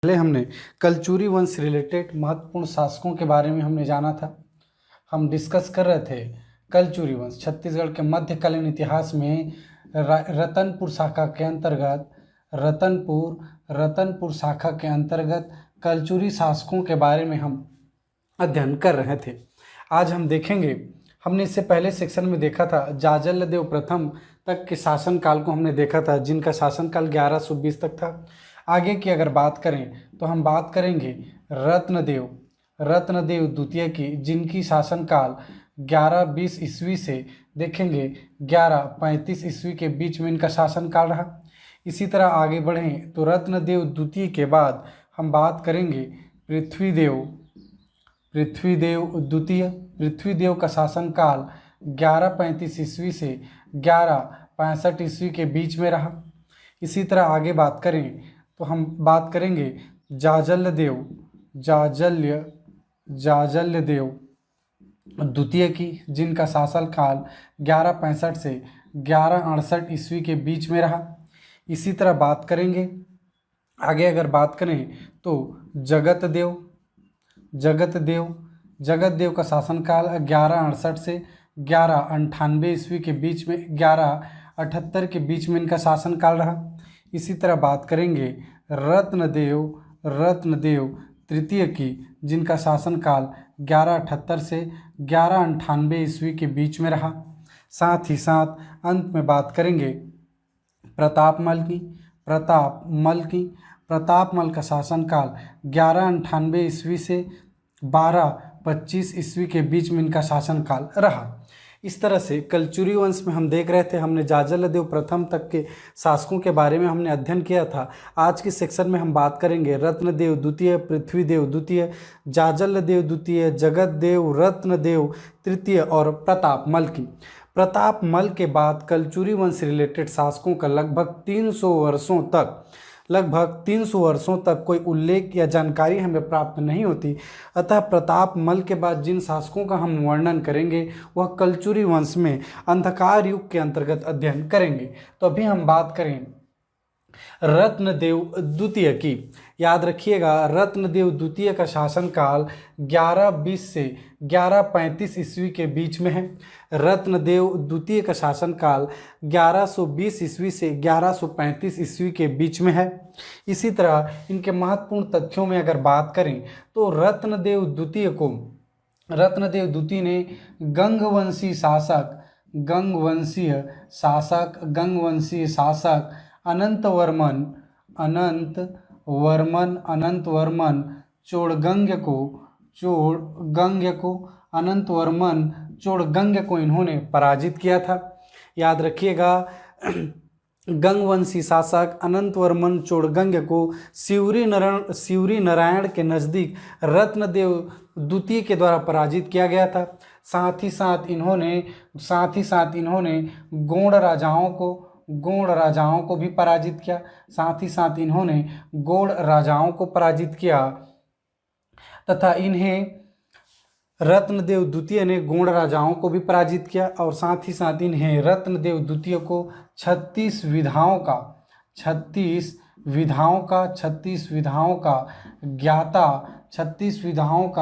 पहले हमने कलचुरी वंश रिलेटेड महत्वपूर्ण शासकों के बारे में हमने जाना था। हम डिस्कस कर रहे थे कलचुरी वंश छत्तीसगढ़ के मध्यकालीन इतिहास में रतनपुर शाखा के अंतर्गत रतनपुर शाखा के अंतर्गत कलचुरी शासकों के बारे में हम अध्ययन कर रहे थे। आज हम देखेंगे, हमने इससे पहले सेक्शन में देखा था जाजलदेव प्रथम तक के शासनकाल को हमने देखा था, जिनका शासनकाल 1120 तक था। आगे की अगर बात करें तो हम बात करेंगे रत्नदेव द्वितीय की, जिनकी शासनकाल 1120 ईस्वी से देखेंगे 1135 ईस्वी के बीच में इनका शासनकाल रहा। इसी तरह आगे बढ़ें तो रत्नदेव द्वितीय के बाद हम बात करेंगे पृथ्वीदेव का शासनकाल 1135 ईस्वी से 1165 ईस्वी के बीच में रहा। इसी तरह आगे बात करें तो हम बात करेंगे जाजल्यदेव द्वितीय की, जिनका शासनकाल 1165 से 1168 ईस्वी के बीच में रहा। इसी तरह बात करेंगे आगे, अगर बात करें तो जगतदेव का शासनकाल 1168 से 1198 ईस्वी के बीच में 1178 के बीच में इनका शासनकाल रहा। इसी तरह बात करेंगे रत्नदेव तृतीय की, जिनका शासनकाल 1178 से 1198 ईस्वी के बीच में रहा। साथ ही साथ अंत में बात करेंगे प्रतापमल का शासनकाल 1198 ईस्वी से 1225 ईस्वी के बीच में इनका शासनकाल रहा। इस तरह से कलचुरी वंश में हम देख रहे थे, हमने जाजलदेव प्रथम तक के शासकों के बारे में हमने अध्ययन किया था। आज के सेक्शन में हम बात करेंगे रत्नदेव द्वितीय, पृथ्वीदेव द्वितीय, जाजलदेव द्वितीय, जगतदेव, रत्नदेव तृतीय और प्रतापमल की। प्रतापमल के बाद कलचुरी वंश रिलेटेड शासकों का लगभग 300 वर्षों तक कोई उल्लेख या जानकारी हमें प्राप्त नहीं होती। अतः प्रतापमल के बाद जिन शासकों का हम वर्णन करेंगे वह कलचुरी वंश में अंधकार युग के अंतर्गत अध्ययन करेंगे। तो अभी हम बात करें रत्नदेव द्वितीय की। याद रखिएगा, रत्नदेव द्वितीय का शासनकाल 1120 से 1135 ईस्वी के बीच में है। रत्नदेव द्वितीय का शासनकाल 1120 ईस्वी से 1135 ईस्वी के बीच में है। इसी तरह इनके महत्वपूर्ण तथ्यों में अगर बात करें तो रत्नदेव द्वितीय ने गंगवंशीय शासक अनंतवर्मन चोड़गंग को इन्होंने पराजित किया था। याद रखिएगा, गंगवंशी शासक अनंतवर्मन चोड़गंग को सिवरी नारायण के नज़दीक रत्नदेव द्वितीय के द्वारा पराजित किया गया था। साथ ही साथ इन्होंने गोंड राजाओं को भी पराजित किया। तथा इन्हें रत्नदेव द्वितीय ने गोंड राजाओं को भी पराजित किया और साथ ही साथ इन्हें रत्नदेव द्वितीय को 36 विधाओं का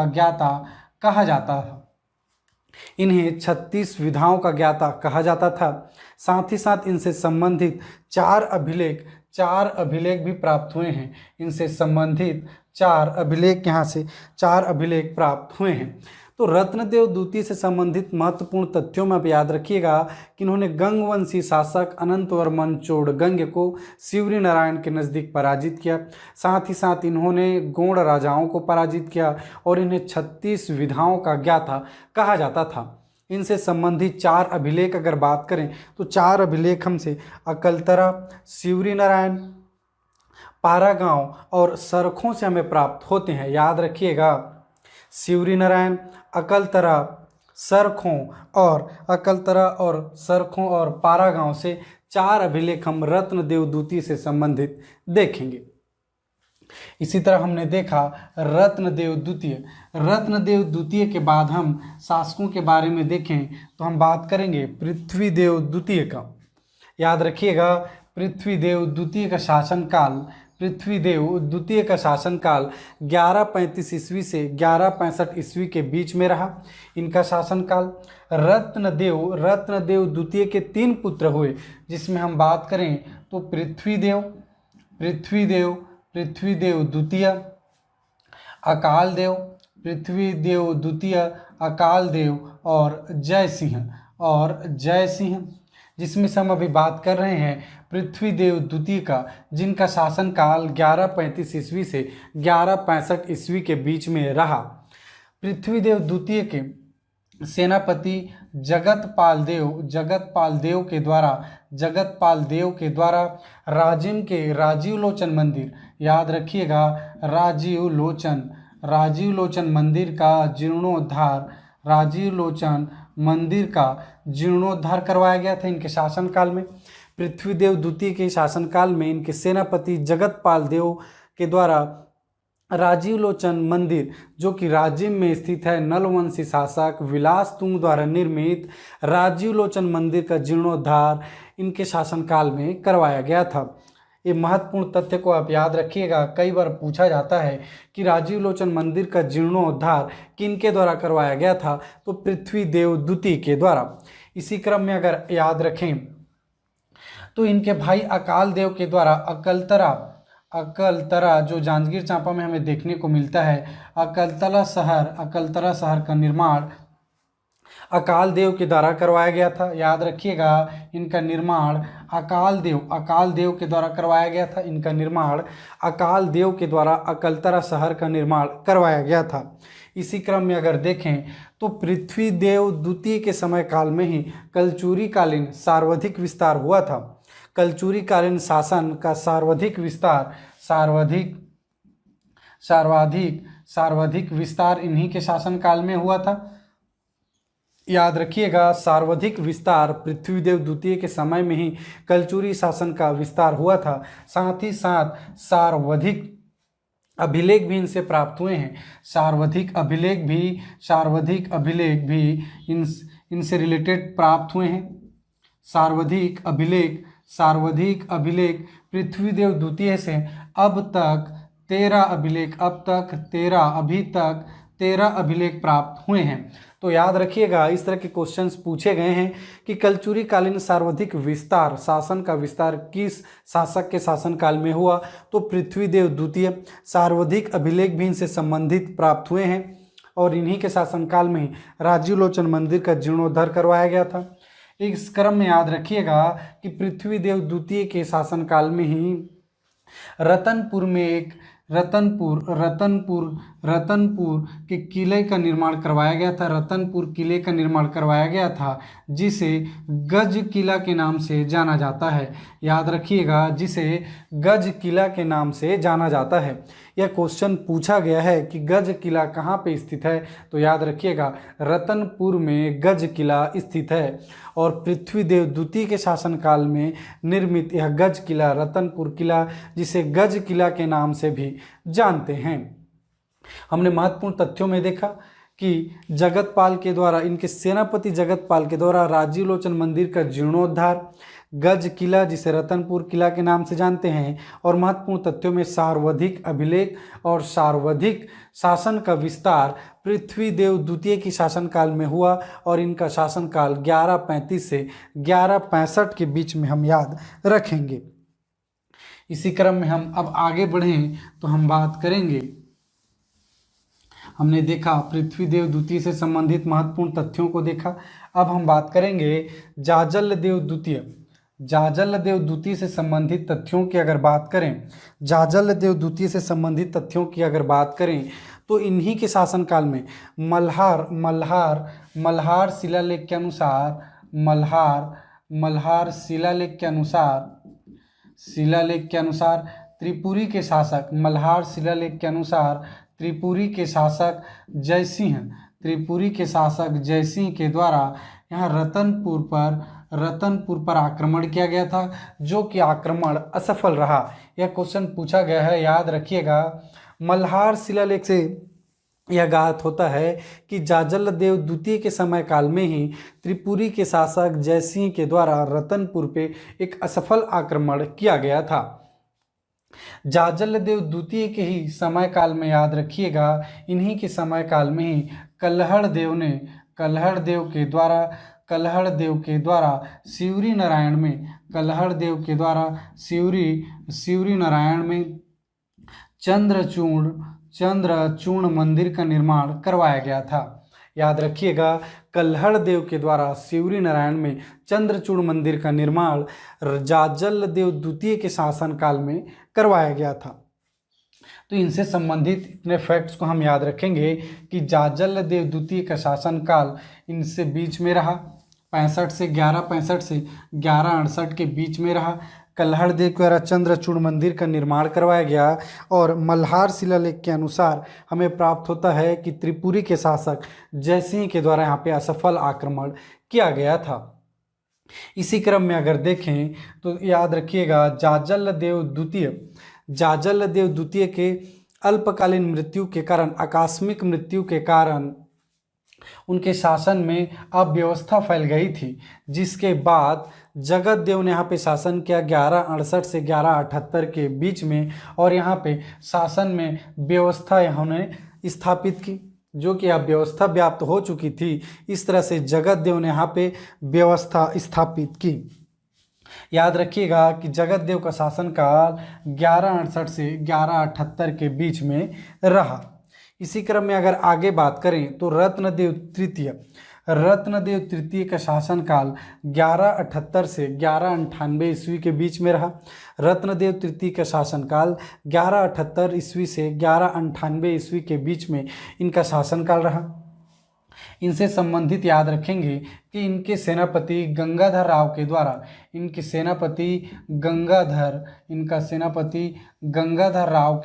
ज्ञाता कहा जाता था। इन्हें 36 विधाओं का ज्ञाता कहा जाता था। साथ ही साथ इनसे संबंधित चार अभिलेख भी प्राप्त हुए हैं। चार अभिलेख प्राप्त हुए हैं। तो रत्नदेव द्वितीय से संबंधित महत्वपूर्ण तथ्यों में आप याद रखिएगा कि इन्होंने गंगवंशी शासक अनंतवर्मन चोड़गंग को सिवरी नारायण के नज़दीक पराजित किया। साथ ही साथ इन्होंने गोंड राजाओं को पराजित किया और इन्हें 36 विधाओं का ज्ञाता कहा जाता था। इनसे संबंधित चार अभिलेख अगर बात करें तो चार अभिलेख हमसे अकलतरा, सिवरी नारायण, पारागांव और सरखों से हमें प्राप्त होते हैं। याद रखिएगा, सिवरी नारायण, अकलतरा, सरखों और पारागांव से चार अभिलेख हम रत्नदेव द्वितीय से संबंधित देखेंगे। इसी तरह हमने देखा रत्नदेव द्वितीय के बाद हम शासकों के बारे में देखें तो हम बात करेंगे पृथ्वीदेव द्वितीय का। याद रखिएगा, पृथ्वीदेव द्वितीय का शासनकाल पृथ्वीदेव द्वितीय का शासनकाल 1135 ईस्वी से 1165 ईस्वी के बीच में रहा। इनका शासनकाल रत्नदेव द्वितीय के 3 पुत्र हुए, जिसमें हम बात करें तो पृथ्वीदेव द्वितीय, अकाल देव और जय सिंह, जिसमें से हम अभी बात कर रहे हैं पृथ्वीदेव द्वितीय का, जिनका शासनकाल 1135 ईस्वी से 1165 ईस्वी के बीच में रहा। पृथ्वीदेव द्वितीय के सेनापति जगतपाल देव के द्वारा राजिम के राजीव लोचन मंदिर, याद रखिएगा, राजीव लोचन मंदिर का जीर्णोद्धार करवाया गया था इनके शासनकाल में। पृथ्वीदेव द्वितीय के शासनकाल में इनके सेनापति जगतपाल देव के द्वारा राजीव लोचन मंदिर, जो कि राजिम में स्थित है, नलवंशी शासक विलास तुंग द्वारा निर्मित राजीव लोचन मंदिर का जीर्णोद्धार इनके शासनकाल में करवाया गया था। ये महत्वपूर्ण तथ्य को आप याद रखिएगा, कई बार पूछा जाता है कि राजीव लोचन मंदिर का जीर्णोद्धार किनके द्वारा करवाया गया था, तो पृथ्वीदेव द्वितीय के द्वारा। इसी क्रम में अगर याद रखें तो इनके भाई अकाल देव के द्वारा अकलतरा जो जांजगीर चांपा में हमें देखने को मिलता है, अकलतरा शहर का निर्माण अकाल देव के द्वारा करवाया गया था। याद रखिएगा, इनका निर्माण अकाल देव के द्वारा करवाया गया था। इनका निर्माण अकाल देव के द्वारा अकलतरा शहर का निर्माण करवाया गया था। इसी क्रम में अगर देखें तो पृथ्वीदेव द्वितीय के समय काल में ही कलचुरी कालीन सर्वाधिक विस्तार हुआ था। कलचुरी कालीन शासन का सर्वाधिक विस्तार इन्हीं के शासन काल में हुआ था। याद रखिएगा, सर्वाधिक विस्तार पृथ्वीदेव द्वितीय के समय में ही कलचुरी शासन का विस्तार हुआ था। साथ ही साथ सर्वाधिक अभिलेख भी इनसे प्राप्त हुए हैं। सर्वाधिक अभिलेख भी इनसे रिलेटेड प्राप्त हुए हैं। सर्वाधिक अभिलेख पृथ्वीदेव द्वितीय से अब तक 13 अभिलेख प्राप्त हुए हैं। तो याद रखिएगा, इस तरह के क्वेश्चंस पूछे गए हैं कि कलचुरी कालीन सर्वाधिक विस्तार, शासन का विस्तार किस शासक के शासनकाल में हुआ, तो पृथ्वीदेव द्वितीय। सर्वाधिक अभिलेख भी इनसे संबंधित प्राप्त हुए हैं और इन्हीं के शासनकाल में ही राजीव लोचन मंदिर का जीर्णोद्धार करवाया गया था। इस क्रम में याद रखिएगा कि पृथ्वीदेव द्वितीय के शासनकाल में ही रतनपुर के किले का निर्माण करवाया गया था। रतनपुर किले का निर्माण करवाया गया था, जिसे गज किला के नाम से जाना जाता है। याद रखिएगा, जिसे गज किला के नाम से जाना जाता है। यह क्वेश्चन पूछा गया है कि गज किला कहाँ पे स्थित है, तो याद रखिएगा रतनपुर में गज किला स्थित है। और पृथ्वीदेव द्वितीय के शासनकाल में निर्मित यह गज किला रतनपुर किला, जिसे गज किला के नाम से भी जानते हैं। हमने महत्वपूर्ण तथ्यों में देखा कि जगतपाल के द्वारा, इनके सेनापति जगतपाल के द्वारा राजीव लोचन मंदिर का जीर्णोद्धार, गज किला जिसे रतनपुर किला के नाम से जानते हैं, और महत्वपूर्ण तथ्यों में सर्वाधिक अभिलेख और सर्वाधिक शासन का विस्तार पृथ्वीदेव द्वितीय की शासनकाल में हुआ और इनका शासनकाल 1135 से 1165 के बीच में हम याद रखेंगे। इसी क्रम में हम अब आगे बढ़ें तो हम बात करेंगे, हमने देखा पृथ्वीदेव द्वितीय से संबंधित महत्वपूर्ण तथ्यों को देखा। अब हम बात करेंगे जाजलदेव द्वितीय से संबंधित तथ्यों की अगर बात करें, जाजलदेव द्वितीय से संबंधित तथ्यों की अगर बात करें तो इन्हीं के शासनकाल में मल्हार शिलालेख के अनुसार त्रिपुरी के शासक मल्हार शिलालेख के अनुसार त्रिपुरी के शासक जयसिंह के द्वारा यहाँ रतनपुर पर आक्रमण किया गया था, जो कि आक्रमण असफल रहा। यह क्वेश्चन पूछा गया है, याद रखिएगा। मल्हार शिलालेख से यह ज्ञात होता है कि जाजलदेव द्वितीय के समय काल में ही त्रिपुरी के शासक जयसिंह के द्वारा रतनपुर पे एक असफल आक्रमण किया गया था। जाजल देव द्वितीय के ही समय काल में, याद रखिएगा, इन्हीं के समय काल में ही कल्हड़ देव ने कल्हड़ देव के द्वारा सिवरी नारायण में सिवरी नारायण में चंद्रचूर्ण मंदिर का निर्माण करवाया गया था। याद रखिएगा, कल्हड़ देव के द्वारा सिवरी नारायण में चंद्रचूर्ण मंदिर का निर्माण जाजल देव द्वितीय के शासनकाल में करवाया गया था। तो इनसे संबंधित इतने फैक्ट्स को हम याद रखेंगे कि जाजल देव द्वितीय का शासनकाल इनसे बीच में रहा, 65 से 1168 के बीच में रहा। कल्हड़ देव द्वारा चंद्रचूर्ण मंदिर का निर्माण करवाया गया और मल्हार शिलालेख के अनुसार हमें प्राप्त होता है कि त्रिपुरी के शासक जयसिंह के द्वारा यहाँ पे असफल आक्रमण किया गया था। इसी क्रम में अगर देखें तो याद रखिएगा, जाजल देव द्वितीय के अल्पकालीन मृत्यु के कारण, आकस्मिक मृत्यु के कारण उनके शासन में अव्यवस्था फैल गई थी, जिसके बाद जगत देव ने यहाँ पे शासन किया 1168 से 1178 के बीच में, और यहाँ पे शासन में व्यवस्था इन्होंने स्थापित की, जो कि अब व्यवस्था व्याप्त हो चुकी थी। इस तरह से जगत देव ने यहाँ पे व्यवस्था स्थापित की। याद रखिएगा कि जगत देव का शासनकाल 1168 से 1178 के बीच में रहा। इसी क्रम में अगर आगे बात करें तो रत्नदेव तृतीय का शासनकाल 1178 से 1198 ईस्वी के बीच में रहा। रत्नदेव तृतीय का शासनकाल 1178 ईस्वी से 1198 ईस्वी के बीच में इनका शासनकाल रहा। इनसे संबंधित याद रखेंगे कि इनके सेनापति गंगाधर राव के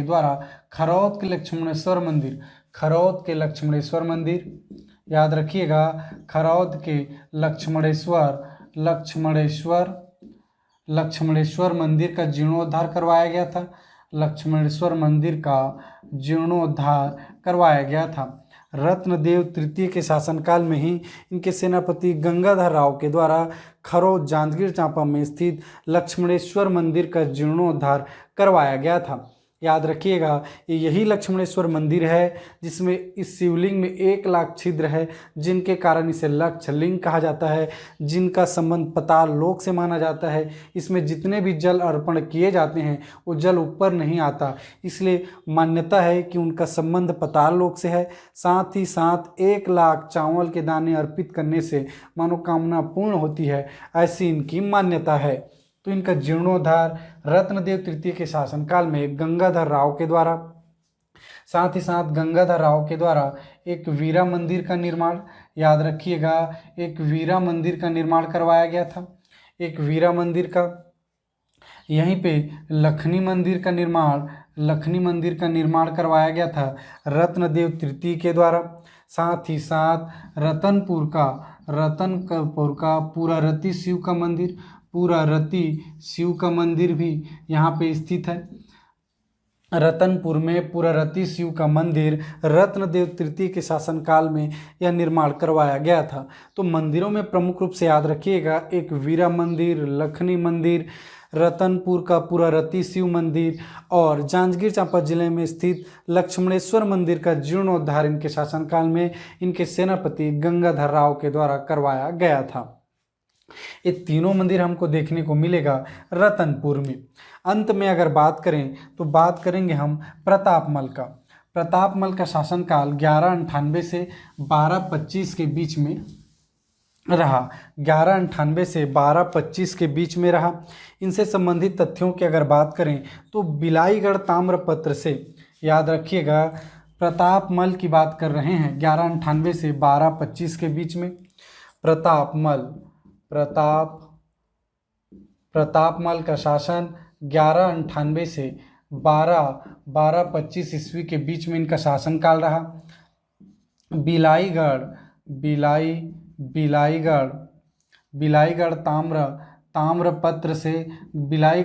द्वारा खरौद के लक्ष्मणेश्वर मंदिर, याद रखिएगा, खरौद के लक्ष्मणेश्वर मंदिर का जीर्णोद्धार करवाया गया था। लक्ष्मणेश्वर मंदिर का जीर्णोद्धार करवाया गया था। रत्नदेव तृतीय के शासनकाल में ही इनके सेनापति गंगाधर राव के द्वारा खरौद जांजगीर चांपा में स्थित लक्ष्मणेश्वर मंदिर का जीर्णोद्धार करवाया गया था। याद रखिएगा, यही लक्ष्मणेश्वर मंदिर है जिसमें इस शिवलिंग में 1 लाख छिद्र है, जिनके कारण इसे लक्षलिंग कहा जाता है, जिनका संबंध पाताल लोक से माना जाता है। इसमें जितने भी जल अर्पण किए जाते हैं वो जल ऊपर नहीं आता, इसलिए मान्यता है कि उनका संबंध पाताल लोक से है। साथ ही साथ 1 लाख चावल के दाने अर्पित करने से मनोकामना पूर्ण होती है, ऐसी इनकी मान्यता है। तो इनका जीर्णोद्धार रत्नदेव तृतीय के शासनकाल में गंगाधर राव के द्वारा, साथ ही साथ गंगाधर राव के द्वारा एक वीरा मंदिर का निर्माण, याद रखिएगा, एक वीरा मंदिर का निर्माण करवाया गया था। एक वीरा मंदिर का, यहीं पे लखनी मंदिर का निर्माण करवाया गया था रत्नदेव तृतीय के द्वारा। साथ ही साथ रतनपुर का पूरा रति शिव का मंदिर भी यहाँ पे स्थित है। रतनपुर में पूरा रति शिव का मंदिर रत्नदेव तृतीय के शासनकाल में यह निर्माण करवाया गया था। तो मंदिरों में प्रमुख रूप से याद रखिएगा, एक वीरा मंदिर, लखनी मंदिर, रतनपुर का पूरा रति शिव मंदिर और जांजगीर चांपा जिले में स्थित लक्ष्मणेश्वर मंदिर का जीर्णोद्धार इनके शासनकाल में इनके सेनापति गंगाधर राव के द्वारा करवाया गया था। ये तीनों मंदिर हमको देखने को मिलेगा रतनपुर में। अंत में अगर बात करें तो बात करेंगे हम प्रतापमल का शासनकाल 1198 से 1225 के बीच में रहा। 1198 से 1225 के बीच में रहा। इनसे संबंधित तथ्यों की अगर बात करें तो बिलाईगढ़ ताम्रपत्र से, याद रखिएगा, प्रतापमल की बात कर रहे हैं 1198 से 1225 के बीच में। प्रतापमल का शासन 1198 से 1225 ईस्वी के बीच में इनका शासनकाल रहा। बिलाईगढ़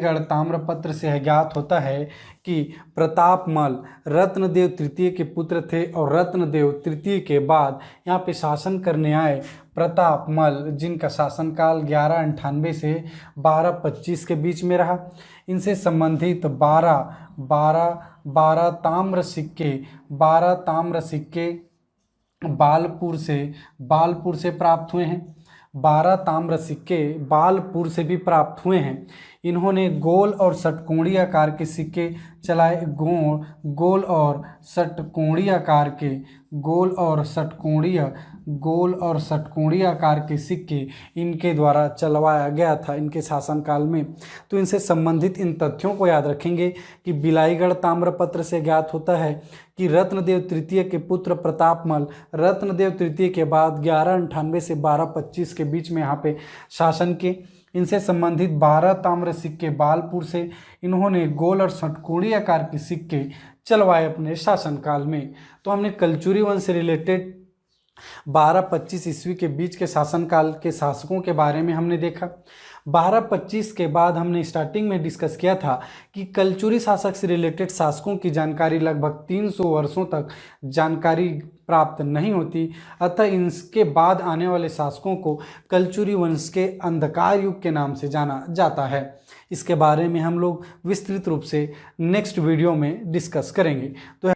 ताम्रपत्र से ज्ञात होता है कि प्रतापमल रत्नदेव तृतीय के पुत्र थे और रत्नदेव तृतीय के बाद यहाँ पे शासन करने आए प्रतापमल, जिनका शासनकाल 1198 से 1225 के बीच में रहा। इनसे संबंधित 12 ताम्र सिक्के बालपुर से प्राप्त हुए हैं। 12 ताम्र सिक्के बालपुर से भी प्राप्त हुए हैं। इन्होंने गोल और षटकोणीय आकार के सिक्के चलाए। गोल और षटकोणीय आकार के सिक्के इनके द्वारा चलवाया गया था इनके शासनकाल में। तो इनसे संबंधित इन तथ्यों को याद रखेंगे कि बिलाईगढ़ ताम्रपत्र से ज्ञात होता है कि रत्नदेव तृतीय के पुत्र प्रतापमल रत्नदेव तृतीय के बाद 1198 से 1225 के बीच में यहाँ पे शासन किए। इनसे संबंधित 12 ताम्र सिक्के बालपुर से इन्होंने गोल और षटकोणीय आकार के सिक्के चलवाए अपने शासनकाल में। तो हमने कलचुरी वंश से रिलेटेड 1225 ईस्वी के बीच के शासनकाल के शासकों के बारे में हमने देखा। 1225 के बाद हमने स्टार्टिंग में डिस्कस किया था कि कलचुरी शासक से रिलेटेड शासकों की जानकारी लगभग 300 वर्षों तक जानकारी प्राप्त नहीं होती, अतः इनके बाद आने वाले शासकों को कलचुरी वंश के अंधकार युग के नाम से जाना जाता है। इसके बारे में हम लोग विस्तृत रूप से नेक्स्ट वीडियो में डिस्कस करेंगे। तो